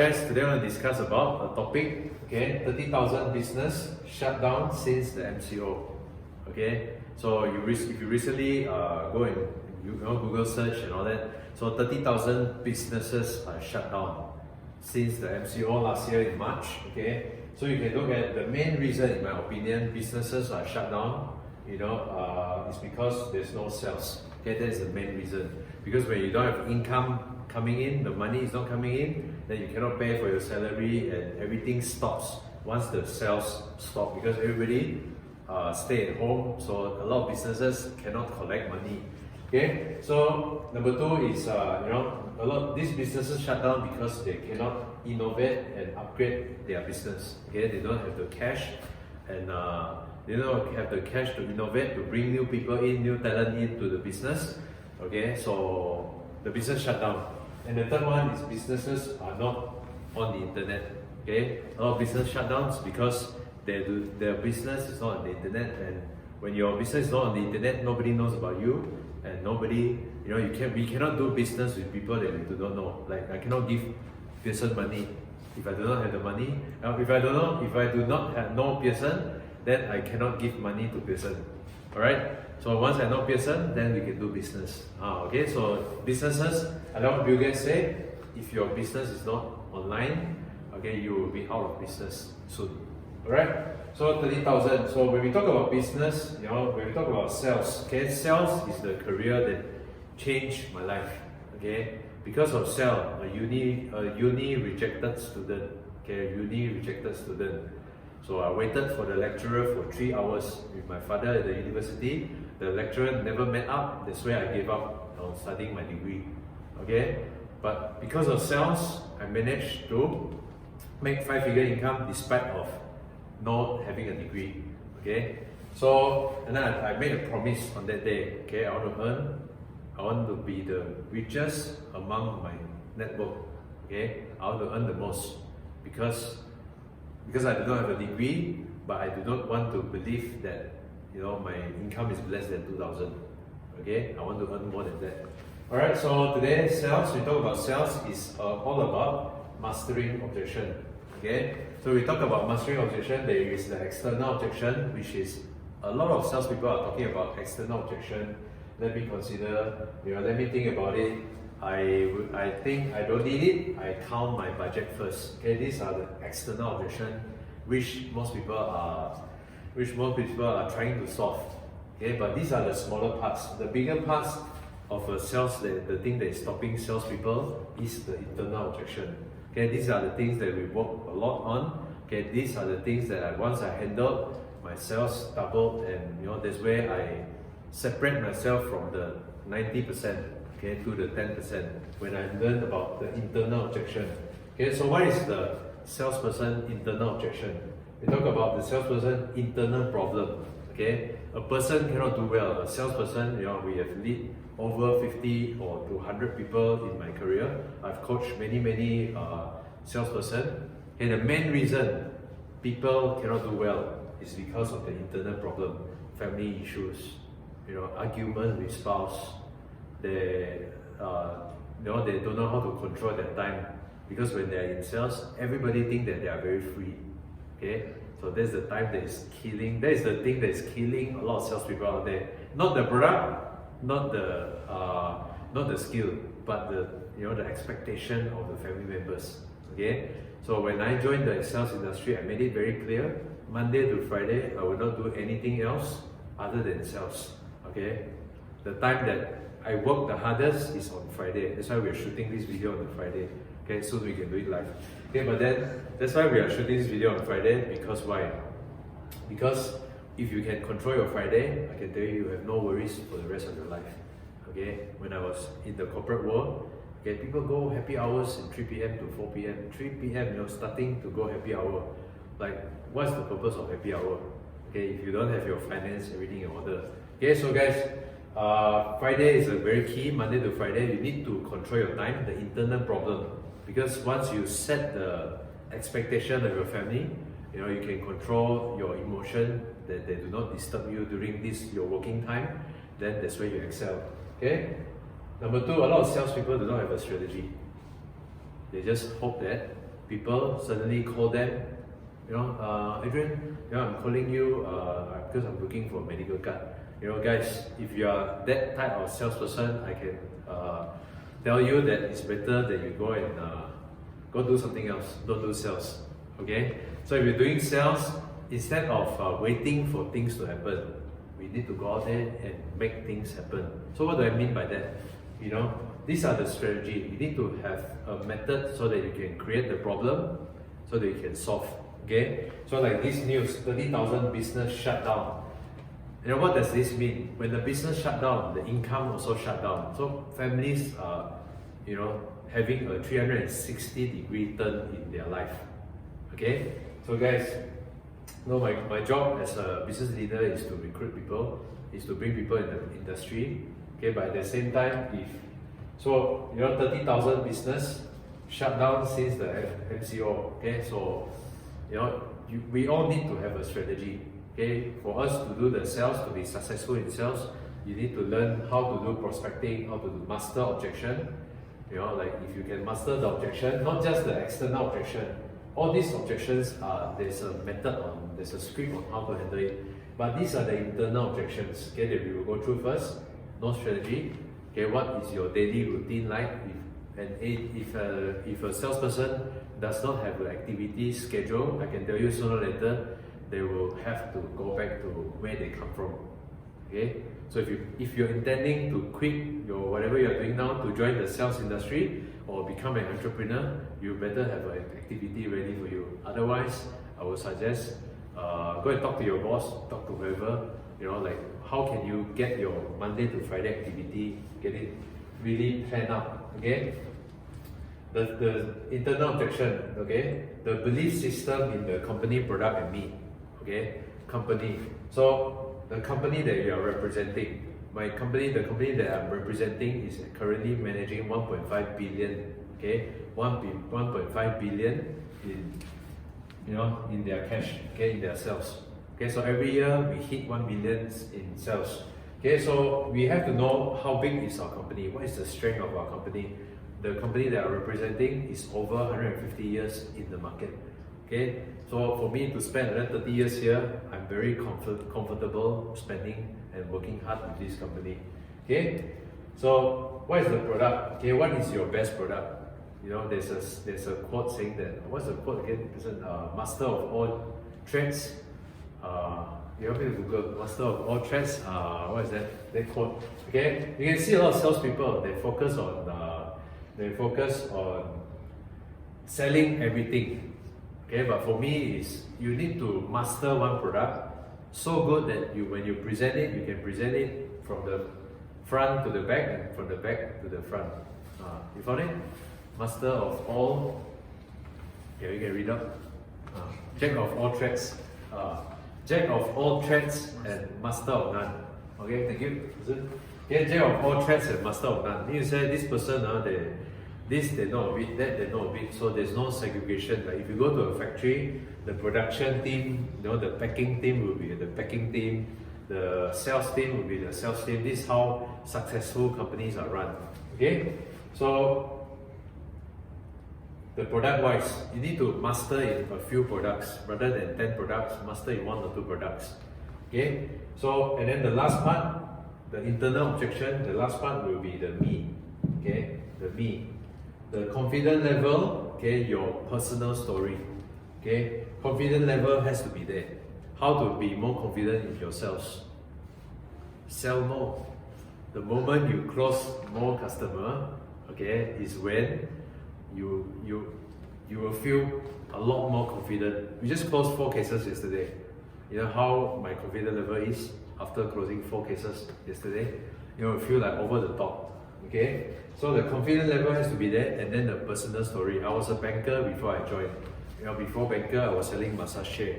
guys, today I want to discuss about a topic, okay, 30,000 business shut down since the MCO. Okay, so if you recently go and Google search and all that, so 30,000 businesses are shut down since the MCO last year in March. Okay, so you can look at the main reason, in my opinion, businesses are shut down. It's because there's no sales. Okay, that is the main reason. Because when you don't have income coming in, the money is not coming in, then you cannot pay for your salary and everything stops once the sales stop, because everybody stay at home, so a lot of businesses cannot collect money. Okay, so number two is a lot of these businesses shut down because they cannot innovate and upgrade their business. Okay, they don't have the cash, and they don't have the cash to innovate, to bring new people in, new talent into the business. Okay, so the business shut down. And the third one is businesses are not on the internet. Okay, a lot of business shutdowns because their business is not on the internet, and when your business is not on the internet, nobody knows about you, and nobody, we cannot do business with people that we do not know. Like, I cannot give Pearson money if I do not have the money. If I do not know Pearson, then I cannot give money to Pearson. Alright? So once I know Pearson, then we can do business. Okay, so businesses, I know Bill Gates say, if your business is not online, okay, you will be out of business soon. Alright? So 30,000. So when we talk about business, when we talk about sales, okay, sales is the career that changed my life. Okay, because of sales, a uni rejected student. Okay, uni rejected student. So I waited for the lecturer for 3 hours with my father at the university. The lecturer never met up. That's why I gave up on studying my degree. Okay, but because of sales, I managed to make 5-figure income despite of not having a degree. Okay, so and then I made a promise on that day. Okay, I want to be the richest among my network. Okay, I want to earn the most because I do not have a degree, but I do not want to believe that my income is less than 2,000. Okay, I want to earn more than that. Alright, so today sales, we talk about sales is all about mastering objection. Okay, so we talk about mastering objection. There is the external objection, which is a lot of salespeople are talking about external objection. Let me consider, let me think about it. I think I don't need it. I count my budget first. Okay, these are the external objection which most people are trying to solve. Okay, but these are the smaller parts. The bigger parts of a sales, the thing that is stopping salespeople is the internal objection. Okay, these are the things that we work a lot on. Okay, these are the things that once I handled, my sales doubled, and that's where I separate myself from the 90%, okay, to the 10% when I learned about the internal objection. Okay, so what is the salesperson internal objection? We talk about the salesperson internal problem. Okay, a person cannot do well. A salesperson, we have lead over 50 or to 100 people in my career. I've coached many salesperson, and the main reason people cannot do well is because of the internal problem, family issues, argument with spouse. They don't know how to control their time, because when they are in sales, everybody think that they are very free. Okay, so that's the time that is killing. That is the thing that is killing a lot of salespeople out there. Not the product, not the skill, but the expectation of the family members. Okay, so when I joined the sales industry, I made it very clear: Monday to Friday, I will not do anything else other than sales. Okay, the time that I work the hardest is on Friday. That's why we are shooting this video on the Friday. Okay, so we can do it live. Okay, but then that's why we are shooting this video on Friday. Because why? Because if you can control your Friday, I can tell you have no worries for the rest of your life. Okay, when I was in the corporate world, okay, people go happy hours in 3 p.m. to 4 p.m. 3 p.m. starting to go happy hour. Like, what's the purpose of happy hour? Okay, if you don't have your finance, everything in order. Okay, so guys, Friday is a very key. Monday to Friday, you need to control your time, the internal problem. Because once you set the expectation of your family, you can control your emotion, that they do not disturb you during your working time, then that's where you excel. Okay? Number two, a lot of salespeople do not have a strategy. They just hope that people suddenly call them, Adrian, I'm calling you because I'm looking for a medical card. Guys, if you are that type of salesperson, I can tell you that it's better that you go and go do something else. Don't do sales. Okay? So if you're doing sales, instead of waiting for things to happen, we need to go out there and make things happen. So what do I mean by that? These are the strategy. You need to have a method so that you can create the problem, so that you can solve. Okay? So like this news, 30,000 business shut down. What does this mean? When the business shut down, the income also shut down. So families are, having a 360-degree turn in their life. Okay? So guys, my job as a business leader is to recruit people, is to bring people in the industry. Okay, but at the same time, 30,000 business shut down since the MCO. Okay, so we all need to have a strategy. Okay, for us to do the sales, to be successful in sales, you need to learn how to do prospecting, how to do master objection. Like if you can master the objection, not just the external objection. All these objections there's a method there's a script on how to handle it. But these are the internal objections. Okay, that we will go through first. No strategy. Okay, what is your daily routine like? If a salesperson does not have an activity schedule, I can tell you sooner or later they will have to go back to where they come from. Okay, so if you're intending to quit your whatever you're doing now to join the sales industry or become an entrepreneur, you better have an activity ready for you. Otherwise, I would suggest go and talk to your boss, talk to whoever. Like how can you get your Monday to Friday activity, get it really planned out. Okay. The internal objection, okay, the belief system in the company, product, and me. Okay, company. So the company that you are representing, the company that I'm representing is currently managing 1.5 billion. Okay, 1.5 billion in their cash. Okay, in their sales. Okay, so every year we hit 1 million in sales. Okay, so we have to know how big is our company, what is the strength of our company. The company that I'm representing is over 150 years in the market. Okay, so for me to spend another 30 years here, I'm very comfortable spending and working hard with this company. Okay, so what is the product? Okay, what is your best product? There's a quote saying that, what's the quote again? It's master of all trades. You help me to Google master of all trades. What is that quote? Okay, you can see a lot of salespeople. They focus on selling everything. Okay, but for me is you need to master one product so good that when you present it, you can present it from the front to the back and from the back to the front. You found it? Master of all. Okay, you can read up. Jack of all trades. Jack of all trades and master of none. Okay, thank you. Yeah, jack of all trades and master of none. You say this person, they know a bit, that they know a bit, so there's no segregation. Like if you go to a factory, the production team, the packing team will be the packing team, the sales team will be the sales team. This is how successful companies are run. Okay, so the product wise, you need to master in a few products rather than 10 products, master in 1 or 2 products. Okay, so and then the last part, the internal objection, the last part will be the me. Okay, the me. The confidence level, okay, your personal story. Okay, confidence level has to be there. How to be more confident in yourselves? Sell more. The moment you close more customer, okay, is when you will feel a lot more confident. We just closed 4 cases yesterday. You know how my confidence level is after closing 4 cases yesterday? You will feel like over the top. Okay, so the confidence level has to be there, and then the personal story. I was a banker before I joined. Before banker, I was selling massage chair.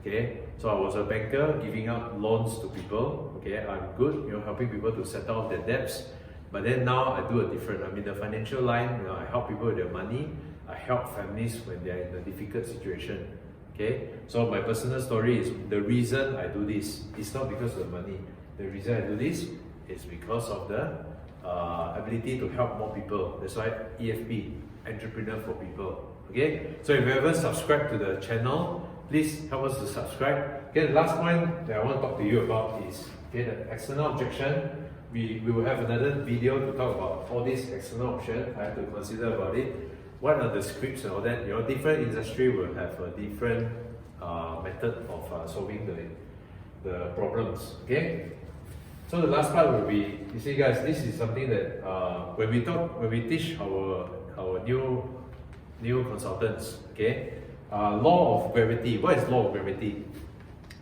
Okay, so I was a banker giving out loans to people. Okay, I'm good, helping people to settle off their debts. But then now I do a different. I'm in the financial line. I help people with their money. I help families when they are in a difficult situation. Okay, so my personal story is the reason I do this. It's not because of the money. The reason I do this is because of the ability to help more people. That's why EFP, Entrepreneur for People. Okay, so if you haven't subscribed to the channel, please help us to subscribe. Okay, the last point that I want to talk to you about is the external objection. We will have another video to talk about all these external options. I have to consider about it. What are the scripts and all that? Different industry will have a different method of solving the problems. Okay. So the last part will be, you see guys, this is something that when we teach our new consultants, okay, law of gravity. What is law of gravity?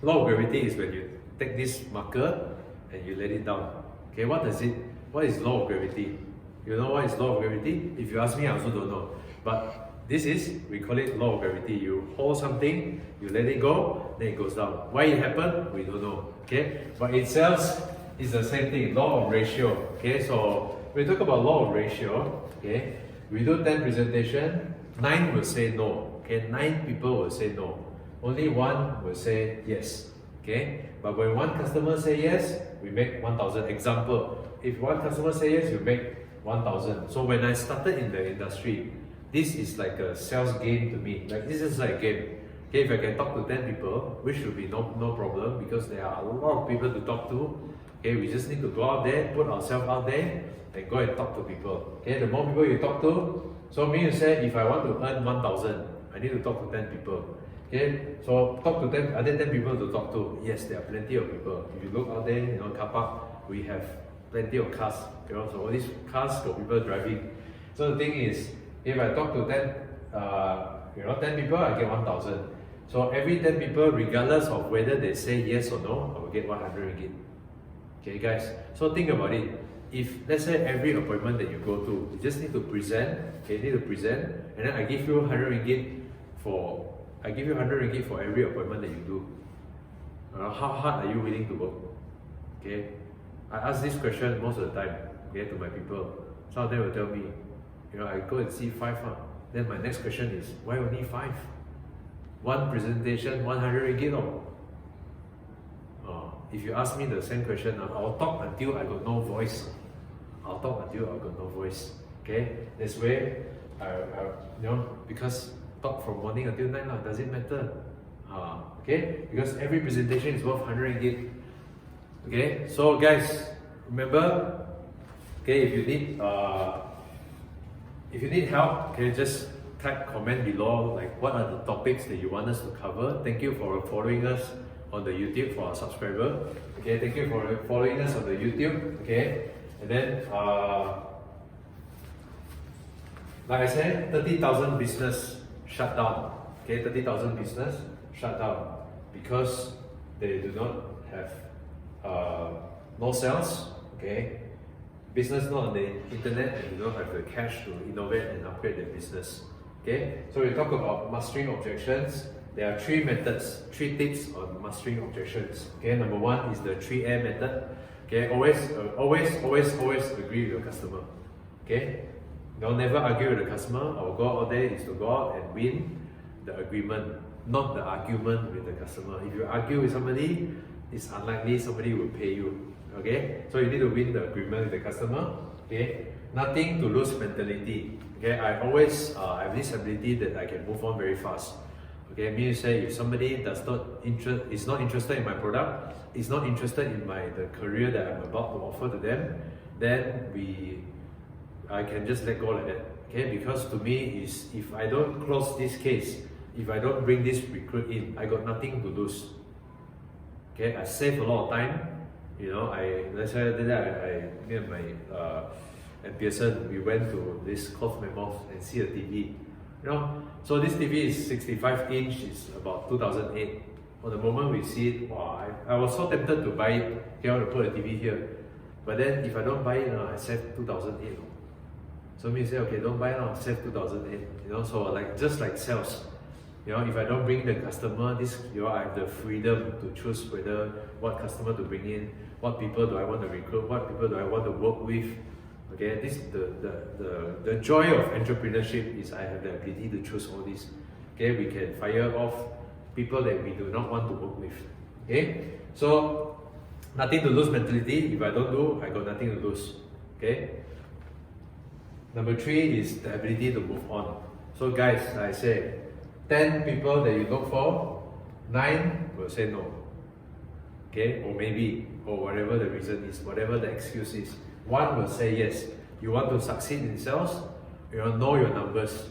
Law of gravity is when you take this marker and you let it down. Okay, what is law of gravity? You know what is law of gravity? If you ask me, I also don't know. But we call it law of gravity. You hold something, you let it go, then it goes down. Why it happened, we don't know. Okay, but itself is the same thing, law of ratio. Okay, so when we talk about law of ratio, okay, we do 10 presentation, 9 will say no. Okay, 9 people will say no. Only 1 will say yes. Okay, but when one customer say yes, we make 1,000. Example, if one customer say yes, you make 1,000. So when I started in the industry, this is like a sales game to me. Like this is like a game. Okay, if I can talk to 10 people, which should be no problem because there are a lot of people to talk to. Okay, we just need to go out there, put ourselves out there, and go and talk to people. Okay, the more people you talk to, so me you say if I want to earn 1,000, I need to talk to 10 people. Okay, so talk to 10, are there 10 people to talk to? Yes, there are plenty of people. If you look out there, car park, we have plenty of cars. So all these cars got people driving. So the thing is, if I talk to 10 people, I get 1,000. So every 10 people, regardless of whether they say yes or no, I will get 100 ringgit. Okay, guys. So think about it. If let's say every appointment that you go to, you just need to present. Okay, you need to present, and then I give you 100 ringgit for every appointment that you do. How hard are you willing to work? Okay, I ask this question most of the time. Okay, to my people. Some of them will tell me, I go and see 5. Then my next question is, why only 5? One presentation, 100 ringgit. If you ask me the same question, I'll talk until I got no voice. Okay, this way, because talk from morning until night, does it matter? Okay, because every presentation is worth 100 ringgit. Okay, so guys, remember, okay, if you need help, okay, just type comment below, like what are the topics that you want us to cover. Thank you for following us on the YouTube for our subscriber. Okay, thank you for following us on the YouTube. Okay, and then like I said, 30,000 business shut down. Okay, 30,000 business shut down because they do not have no sales. Okay, business not on the internet and do not have the cash to innovate and upgrade their business. Okay, so we talk about mastering objections. There are 3 methods, 3 tips on mastering objections. Okay, number 1 is the 3A method. Okay, always agree with your customer. Okay, don't never argue with the customer. Our goal out there is to go out and win the agreement, not the argument with the customer. If you argue with somebody, it's unlikely somebody will pay you. Okay, so you need to win the agreement with the customer. Okay, nothing to lose mentality. Okay, I always have this ability that I can move on very fast. Okay, meaning say if somebody is not interested in my product, is not interested in the career that I'm about to offer to them, then I can just let go like that. Okay, because to me is if I don't close this case, if I don't bring this recruit in, I got nothing to lose. Okay, I save a lot of time. Let's say me and my and Pearson, we went to this Cove Mammoth and see a TV. So this TV is 65 inch, it's about 2008. On the moment we see it, wow, I was so tempted to buy it. Okay, I want to put a TV here. But then if I don't buy it, I save 2008. So me say, okay, don't buy it now, save 2008. So just like sales. If I don't bring the customer, I have the freedom to choose what customer to bring in, what people do I want to recruit, what people do I want to work with. Okay, the joy of entrepreneurship is I have the ability to choose all this. Okay, we can fire off people that we do not want to work with. Okay, so nothing to lose mentality. If I don't do, I got nothing to lose. Okay. Number 3 is the ability to move on. So guys, I say 10 people that you look for, 9 will say no. Okay, or maybe, or whatever the reason is, whatever the excuse is. 1 will say yes. You want to succeed in sales, you know your numbers.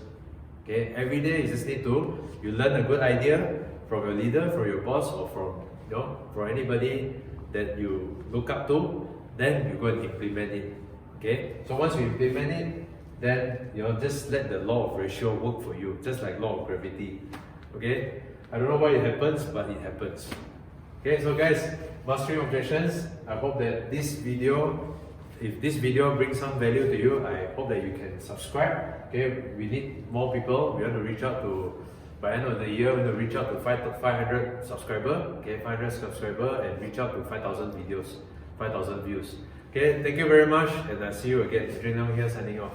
Okay, every day you just need to, you learn a good idea from your leader, from your boss, or from anybody that you look up to, then you go and implement it. Okay, so once you implement it, then just let the law of ratio work for you, just like law of gravity. Okay, I don't know why it happens, but it happens. Okay, so guys, mastering objections. I hope that this video, if this video brings some value to you, I hope that you can subscribe. Okay, we need more people. We want to reach out to, by end of the year, we want to reach out to 500 subscribers. Okay, 500 subscribers and reach out to 5,000 videos, 5,000 views. Okay, thank you very much, and I'll see you again. Adrian here signing off.